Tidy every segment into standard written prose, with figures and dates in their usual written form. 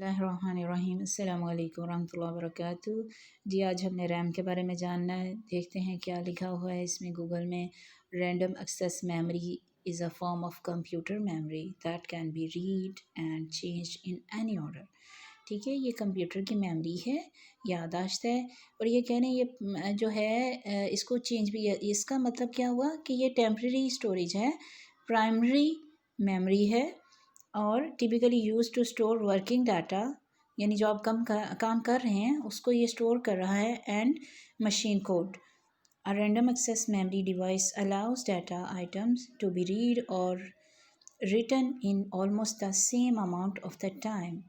बिस्मिल्लाहिर्रहमानिर्रहीम अस्सलामु अलैकुम रहमतुल्लाहि व बरकातुहू। जी आज हमने रैम के बारे में जानना है। देखते हैं क्या लिखा हुआ है इसमें गूगल में। Random access memory is a form of computer memory that can be read and change in any order. ठीक है, ये कंप्यूटर की मेमोरी है, याददाश्त है। और ये कह रहे हैं ये जो है इसको चेंज भी है। इसका मतलब क्या हुआ कि ये टेम्प्रेरी स्टोरेज है, प्राइमरी मेमोरी है और typically use to store working data, यानी जो आप काम कर रहे हैं उसको ये स्टोर कर रहा है, and machine code. A random access memory device allows data items to be read or written in almost the same amount of the time,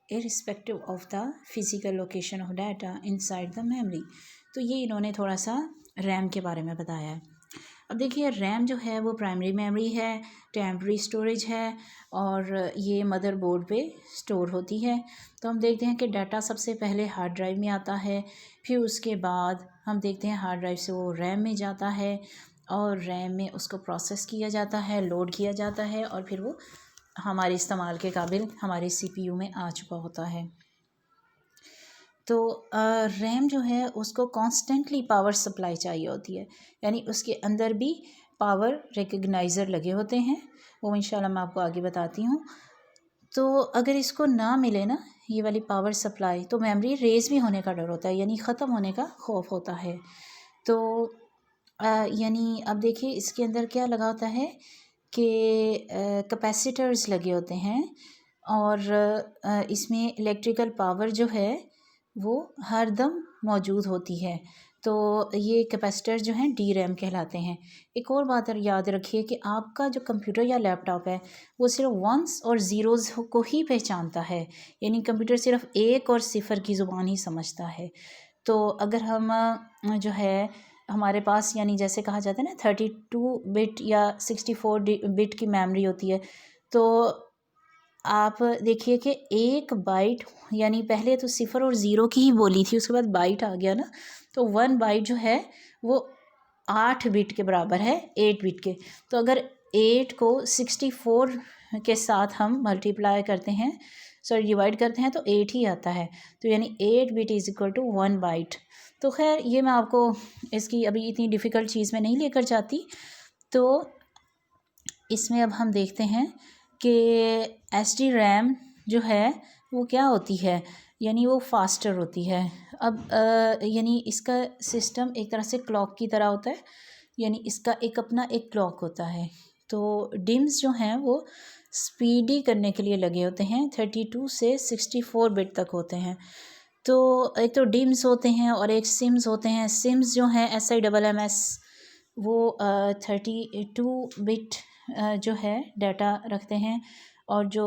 irrespective of the physical location of data inside the memory। तो ये इन्होंने थोड़ा सा RAM के बारे में बताया है। अब देखिए रैम जो है वो प्राइमरी मेमोरी है, टेम्पररी स्टोरेज है और ये मदरबोर्ड पे स्टोर होती है। तो हम देखते हैं कि डाटा सबसे पहले हार्ड ड्राइव में आता है, फिर उसके बाद हम देखते हैं हार्ड ड्राइव से वो रैम में जाता है और रैम में उसको प्रोसेस किया जाता है, लोड किया जाता है और फिर वो हमारे इस्तेमाल के काबिल हमारे सीपीयू में आ चुका होता है। तो रैम जो है उसको कॉन्स्टेंटली पावर सप्लाई चाहिए होती है, यानी उसके अंदर भी पावर रिकग्नाइज़र लगे होते हैं, वो इंशाल्लाह मैं आपको आगे बताती हूँ। तो अगर इसको ना मिले ना ये वाली पावर सप्लाई, तो मेमोरी रेज़ भी होने का डर होता है, यानी ख़त्म होने का खौफ होता है। तो यानी अब देखिए इसके अंदर क्या लगा होता है कि कैपेसिटर्स लगे होते हैं और इसमें इलेक्ट्रिकल पावर जो है वो हर दम मौजूद होती है। तो ये कैपेसिटर जो हैं डी रैम कहलाते हैं। एक और बात याद रखिए कि आपका जो कंप्यूटर या लैपटॉप है वो सिर्फ वंस और ज़ीरोज़ को ही पहचानता है, यानी कंप्यूटर सिर्फ एक और सिफ़र की ज़ुबान ही समझता है। तो अगर हम जो है हमारे पास, यानी जैसे कहा जाता है ना 32 बिट या 64 बिट की मेमोरी होती है, तो आप देखिए कि एक बाइट, यानी पहले तो सिफ़र और ज़ीरो की ही बोली थी, उसके बाद बाइट आ गया ना, तो 1 बाइट जो है वो 8 बिट के बराबर है, 8 बिट के। तो अगर 8 को 64 के साथ हम मल्टीप्लाई करते हैं, सॉरी डिवाइड करते हैं, तो 8 ही आता है। तो यानी 8 bit is equal to 1 byte. तो खैर ये मैं आपको इसकी अभी इतनी डिफ़िकल्ट चीज़ में नहीं लेकर जाती। तो इसमें अब हम देखते हैं कि एसडी रैम जो है वो क्या होती है, यानी वो फास्टर होती है। अब यानी इसका सिस्टम एक तरह से क्लॉक की तरह होता है, यानी इसका एक अपना एक क्लॉक होता है। तो डिम्स जो हैं वो स्पीडी करने के लिए लगे होते हैं, 32 से 64 बिट तक होते हैं। तो एक तो डिम्स होते हैं और एक सिम्स होते हैं। सिम्स जो हैं SIMMS वो 32 बिट जो है डाटा रखते हैं और जो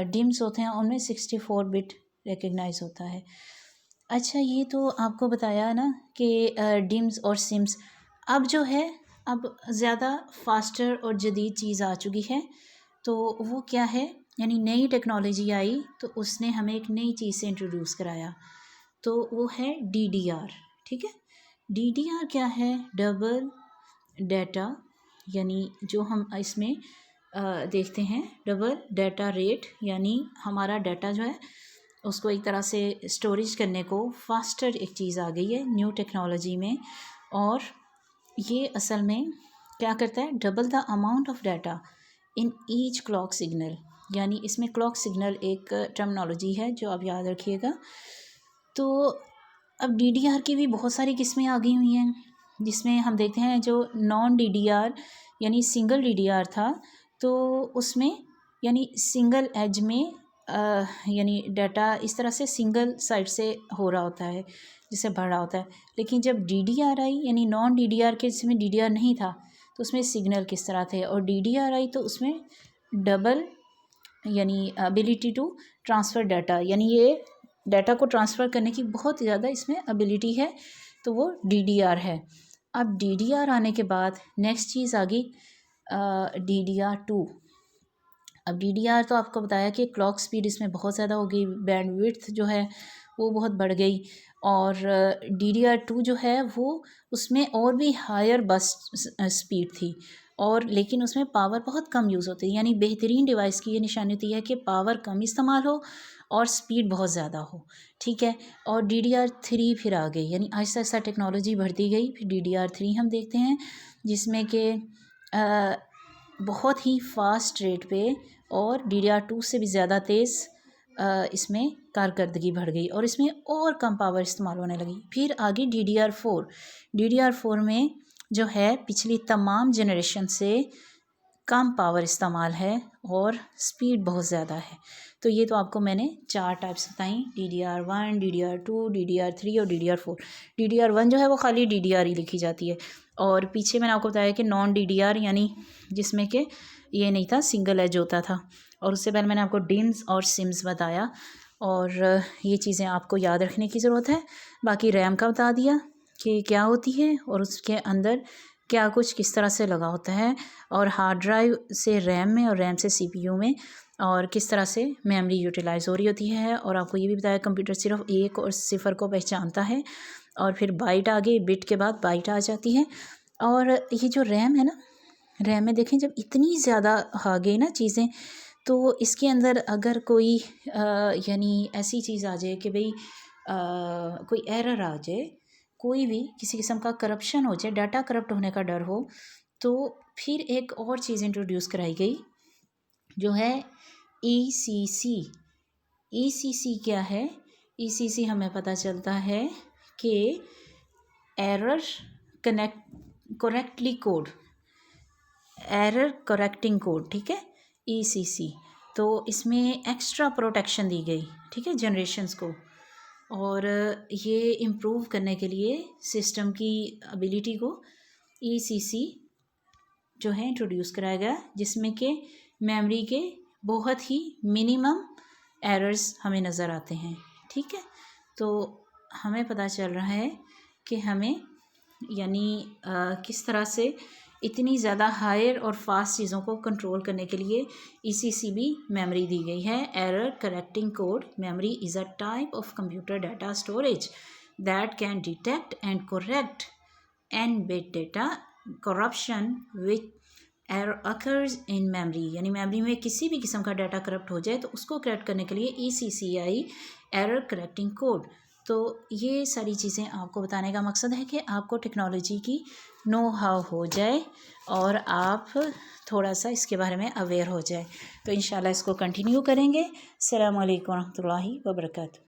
डिम्स होते हैं उनमें 64 बिट रिकग्नाइज होता है। अच्छा, ये तो आपको बताया ना कि डिम्स और सिम्स। अब जो है अब ज़्यादा फास्टर और जदीद चीज़ आ चुकी है, तो वो क्या है, यानी नई टेक्नोलॉजी आई तो उसने हमें एक नई चीज़ से इंट्रोड्यूस कराया, तो वो है DDR। ठीक है, DDR क्या है, डबल डाटा, यानी जो हम इसमें देखते हैं डबल डाटा रेट, यानी हमारा डाटा जो है उसको एक तरह से स्टोरेज करने को फास्टर एक चीज़ आ गई है न्यू टेक्नोलॉजी में। और ये असल में क्या करता है, double the amount of data in each clock signal, यानी इसमें क्लॉक सिग्नल एक टर्मिनोलॉजी है जो आप याद रखिएगा। तो अब DDR की भी बहुत सारी किस्में आ गई हुई हैं, जिसमें हम देखते हैं जो नॉन DDR यानी सिंगल DDR था, तो उसमें यानी सिंगल एज में यानी डाटा इस तरह से सिंगल साइड से हो रहा होता है, जिससे बढ़ रहा होता है। लेकिन जब DDR आई, यानी नॉन DDR के जिसमें DDR नहीं था, तो उसमें सिग्नल किस तरह थे, और DDR आई तो उसमें डबल, यानी एबिलिटी टू ट्रांसफ़र डाटा, यानी ये डाटा को ट्रांसफ़र करने की बहुत ज़्यादा इसमें एबिलिटी है, तो वो DDR है। अब DDR आने के बाद नेक्स्ट चीज़ आ गई DDR2। अब DDR तो आपको बताया कि क्लॉक स्पीड इसमें बहुत ज़्यादा हो गई, बैंडविड्थ जो है वो बहुत बढ़ गई, और DDR2 जो है वो उसमें और भी हायर बस्ट स्पीड थी, और लेकिन उसमें पावर बहुत कम यूज़ होती है। यानी बेहतरीन डिवाइस की ये निशानी होती है कि पावर कम इस्तेमाल हो और स्पीड बहुत ज़्यादा हो, ठीक है। और DDR3 फिर आ गई, यानी आहिस्ता आहिस्ता टेक्नोलॉजी बढ़ती गई। फिर DDR3 हम देखते हैं जिसमें कि बहुत ही फास्ट रेट पे और DDR2 से भी ज़्यादा तेज़ इसमें कारकर्दगी बढ़ गई और इसमें और कम पावर इस्तेमाल होने लगी। फिर आगे DDR4 में जो है पिछली तमाम जनरेशन से कम पावर इस्तेमाल है और स्पीड बहुत ज़्यादा है। तो ये तो आपको मैंने 4 टाइप्स बताई, DDR1, DDR2, DDR3 और DDR4। DDR1 जो है वो खाली DDR ही लिखी जाती है और पीछे मैंने आपको बताया कि नॉन DDR यानी जिसमें कि ये नहीं था, सिंगल एज होता था। और उससे पहले मैंने आपको डिम्स और सिम्स बताया और ये चीज़ें आपको याद रखने की ज़रूरत है। बाकी रैम का बता दिया कि क्या होती है और उसके अंदर क्या कुछ किस तरह से लगा होता है, और हार्ड ड्राइव से रैम में और रैम से CPU में, और किस तरह से मेमोरी यूटिलाइज़ हो रही होती है। और आपको ये भी बताया कंप्यूटर सिर्फ 1 और 0 को पहचानता है और फिर बाइट आगे, बिट के बाद बाइट आ जाती है। और ये जो रैम है ना, रैम में देखें जब इतनी ज़्यादा आ गई ना चीज़ें, तो इसके अंदर अगर कोई यानी ऐसी चीज़ आ जाए कि भाई कोई एरर आ जाए, कोई भी किसी किस्म का करप्शन हो जाए, डाटा करप्ट होने का डर हो, तो फिर एक और चीज़ इंट्रोड्यूस कराई गई जो है ECC। ECC क्या है? ECC हमें पता चलता है कि error correctly code, error correcting code, ठीक है, ECC। तो इसमें एक्स्ट्रा प्रोटेक्शन दी गई, ठीक है, जनरेशन्स को। और ये इम्प्रूव करने के लिए सिस्टम की एबिलिटी को ECC जो है इंट्रोड्यूस कराया गया, जिसमें कि मेमोरी के बहुत ही मिनिमम एरर्स हमें नज़र आते हैं, ठीक है। तो हमें पता चल रहा है कि हमें यानी किस तरह से इतनी ज़्यादा हायर और फास्ट चीज़ों को कंट्रोल करने के लिए ECC भी मेमोरी दी गई है। Error correcting code memory is a type of computer data storage that can detect and correct and bit data corruption which error occurs in memory, यानी मेमोरी में किसी भी किस्म का डाटा करप्ट हो जाए तो उसको करेक्ट करने के लिए ECC आई, एरर करेक्टिंग कोड। तो ये सारी चीज़ें आपको बताने का मकसद है कि आपको टेक्नोलॉजी की नो हाउ हो जाए और आप थोड़ा सा इसके बारे में अवेयर हो जाए। तो इंशाल्लाह इसको कंटिन्यू करेंगे। अस्सलामु अलैकुम रहमतुल्लाहि व बरकातुहू।